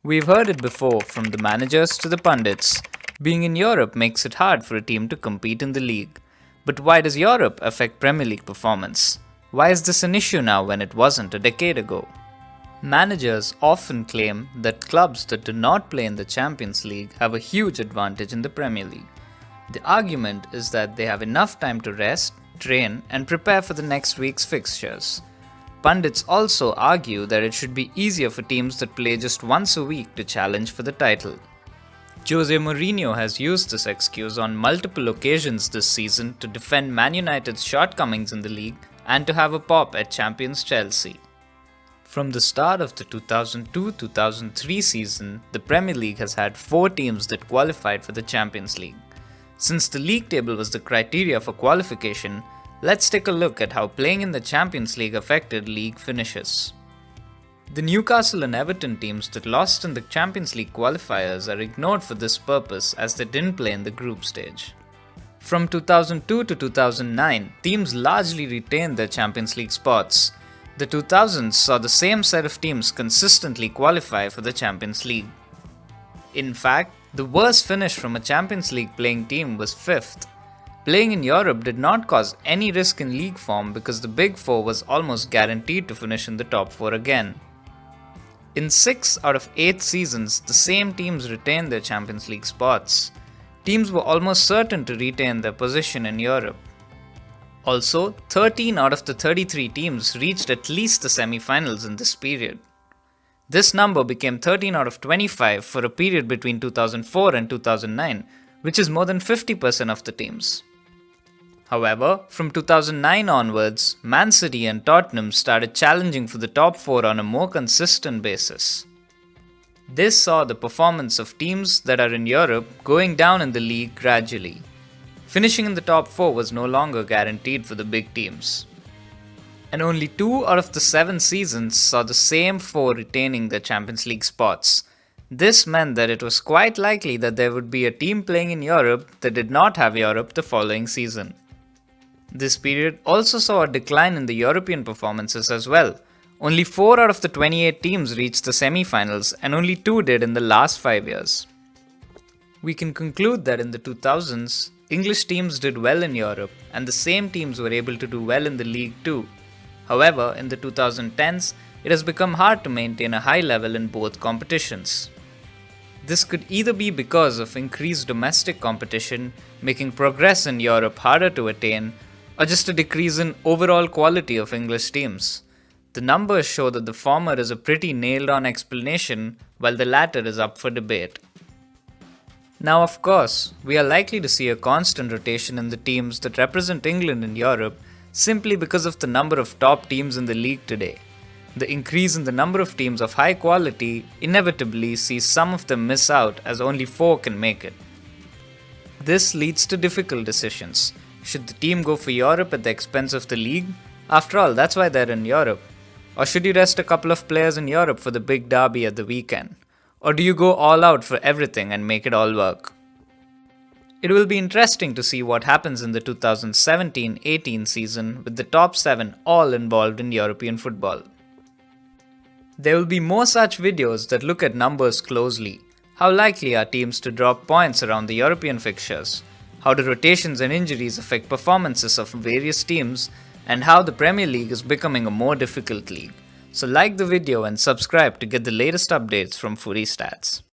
We've heard it before from the managers to the pundits. Being in Europe makes it hard for a team to compete in the league. But why does Europe affect Premier League performance? Why is this an issue now when it wasn't a decade ago? Managers often claim that clubs that do not play in the Champions League have a huge advantage in the Premier League. The argument is that they have enough time to rest, train, and prepare for the next week's fixtures. Pundits also argue that it should be easier for teams that play just once a week to challenge for the title. Jose Mourinho has used this excuse on multiple occasions this season to defend Man United's shortcomings in the league and to have a pop at champions Chelsea. From the start of the 2002-2003 season, the Premier League has had 4 teams that qualified for the Champions League. Since the league table was the criteria for qualification, let's take a look at how playing in the Champions League affected league finishes. The Newcastle and Everton teams that lost in the Champions League qualifiers are ignored for this purpose as they didn't play in the group stage. From 2002 to 2009, teams largely retained their Champions League spots. The 2000s saw the same set of teams consistently qualify for the Champions League. In fact, the worst finish from a Champions League playing team was 5th. Playing in Europe did not cause any risk in league form because the Big Four was almost guaranteed to finish in the top 4 again. In 6 out of 8 seasons, the same teams retained their Champions League spots. Teams were almost certain to retain their position in Europe. Also, 13 out of the 33 teams reached at least the semi-finals in this period. This number became 13 out of 25 for a period between 2004 and 2009, which is more than 50% of the teams. However, from 2009 onwards, Man City and Tottenham started challenging for the top 4 on a more consistent basis. This saw the performance of teams that are in Europe going down in the league gradually. Finishing in the top 4 was no longer guaranteed for the big teams. And only 2 out of the 7 seasons saw the same 4 retaining their Champions League spots. This meant that it was quite likely that there would be a team playing in Europe that did not have Europe the following season. This period also saw a decline in the European performances as well. Only 4 out of the 28 teams reached the semi-finals and only 2 did in the last 5 years. We can conclude that in the 2000s, English teams did well in Europe and the same teams were able to do well in the league too. However, in the 2010s, it has become hard to maintain a high level in both competitions. This could either be because of increased domestic competition, making progress in Europe harder to attain, or just a decrease in overall quality of English teams. The numbers show that the former is a pretty nailed-on explanation, while the latter is up for debate. Now, of course, we are likely to see a constant rotation in the teams that represent England in Europe simply because of the number of top teams in the league today. The increase in the number of teams of high quality inevitably sees some of them miss out as only 4 can make it. This leads to difficult decisions. Should the team go for Europe at the expense of the league? After all, that's why they're in Europe. Or should you rest a couple of players in Europe for the big derby at the weekend? Or do you go all out for everything and make it all work? It will be interesting to see what happens in the 2017-18 season with the top 7 all involved in European football. There will be more such videos that look at numbers closely. How likely are teams to drop points around the European fixtures? How do rotations and injuries affect performances of various teams? And how the Premier League is becoming a more difficult league. So like the video and subscribe to get the latest updates from FootyStats.